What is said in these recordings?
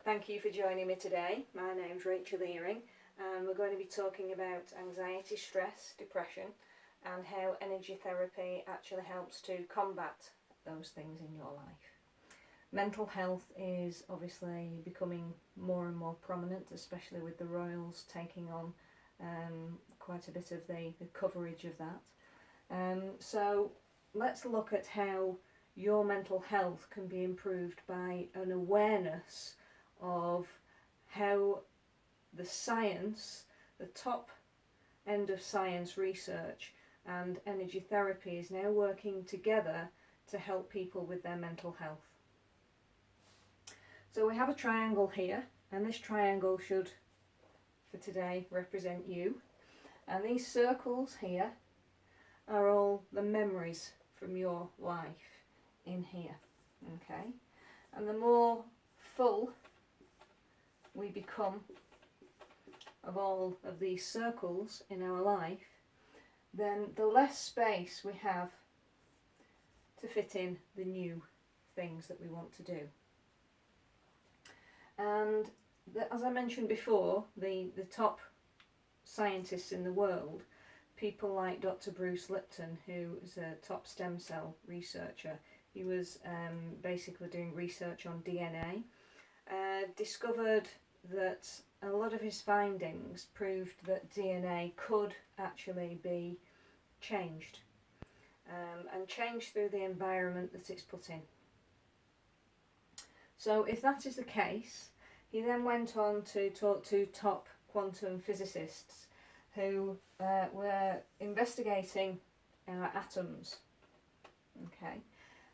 Thank you for joining me today. My name's Rachel Earing and we're going to be talking about anxiety, stress, depression and how energy therapy actually helps to combat those things in your life. Mental health is obviously becoming more and more prominent, especially with the royals taking on quite a bit of the coverage of that. So let's look at how your mental health can be improved by an awareness of how the science, the top end of science research and energy therapy is now working together to help people with their mental health. So we have a triangle here, and this triangle should, for today, represent you. And these circles here are all the memories from your life in here, okay? And the more full we become of all of these circles in our life, then the less space we have to fit in the new things that we want to do. And as I mentioned before, the top scientists in the world, people like Dr. Bruce Lipton, who is a top stem cell researcher, he was basically doing research on DNA, discovered that a lot of his findings proved that DNA could actually be changed, and changed through the environment that it's put in. So if that is the case, he then went on to talk to top quantum physicists who were investigating our atoms, okay?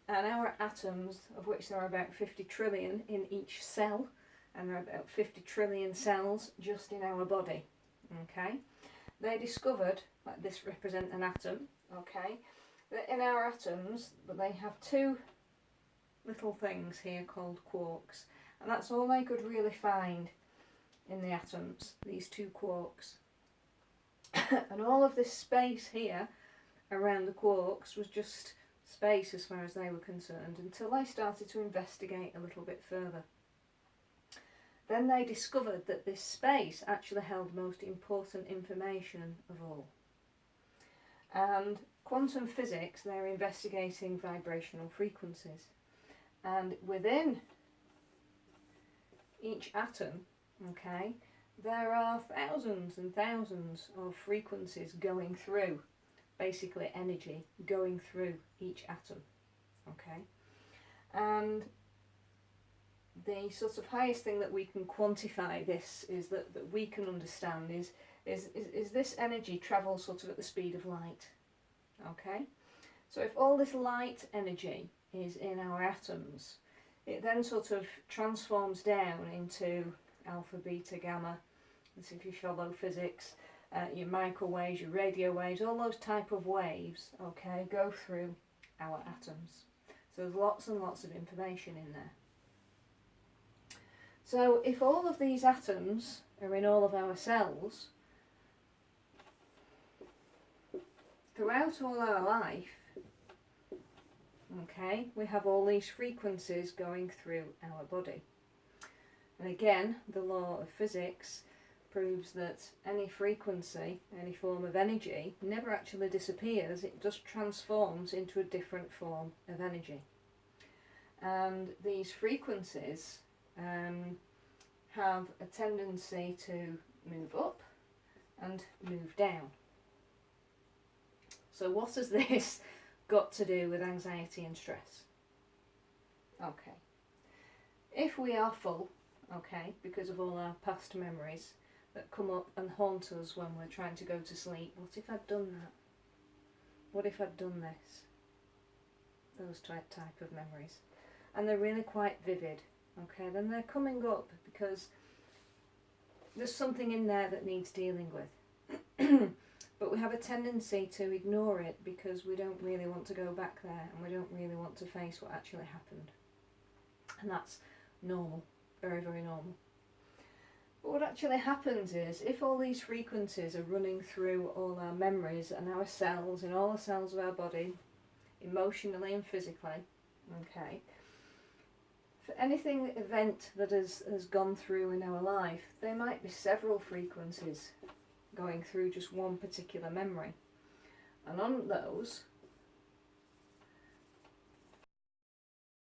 And our atoms, of which there are about 50 trillion in each cell, and there are about 50 trillion cells just in our body, okay? They discovered, like this represent an atom, okay, that in our atoms, they have two little things here called quarks, and that's all they could really find in the atoms, these two quarks. And all of this space here around the quarks was just space as far as they were concerned, until they started to investigate a little bit further. Then they discovered that this space actually held most important information of all. And quantum physics, they're investigating vibrational frequencies. And within each atom, okay, there are thousands and thousands of frequencies going through, basically energy going through each atom, okay? And the sort of highest thing that we can quantify this is that we can understand is this energy travels sort of at the speed of light, okay? So if all this light energy is in our atoms, it then sort of transforms down into alpha, beta, gamma. And so if you follow physics, your microwaves, your radio waves, all those type of waves, okay, go through our atoms. So there's lots and lots of information in there. So if all of these atoms are in all of our cells, throughout all our life, okay, we have all these frequencies going through our body. And again, the law of physics proves that any frequency, any form of energy, never actually disappears, it just transforms into a different form of energy. And these frequencies have a tendency to move up and move down. So what has this got to do with anxiety and stress? Okay, if we are full, okay, because of all our past memories that come up and haunt us when we're trying to go to sleep, what if I'd done that? What if I'd done this? Those type of memories. And they're really quite vivid, okay, then they're coming up because there's something in there that needs dealing with. But we have a tendency to ignore it because we don't really want to go back there and we don't really want to face what actually happened. And that's normal, very, very normal. But what actually happens is, if all these frequencies are running through all our memories and our cells, in all the cells of our body, emotionally and physically, okay, For anything event that has gone through in our life, there might be several frequencies going through just one particular memory. And on those,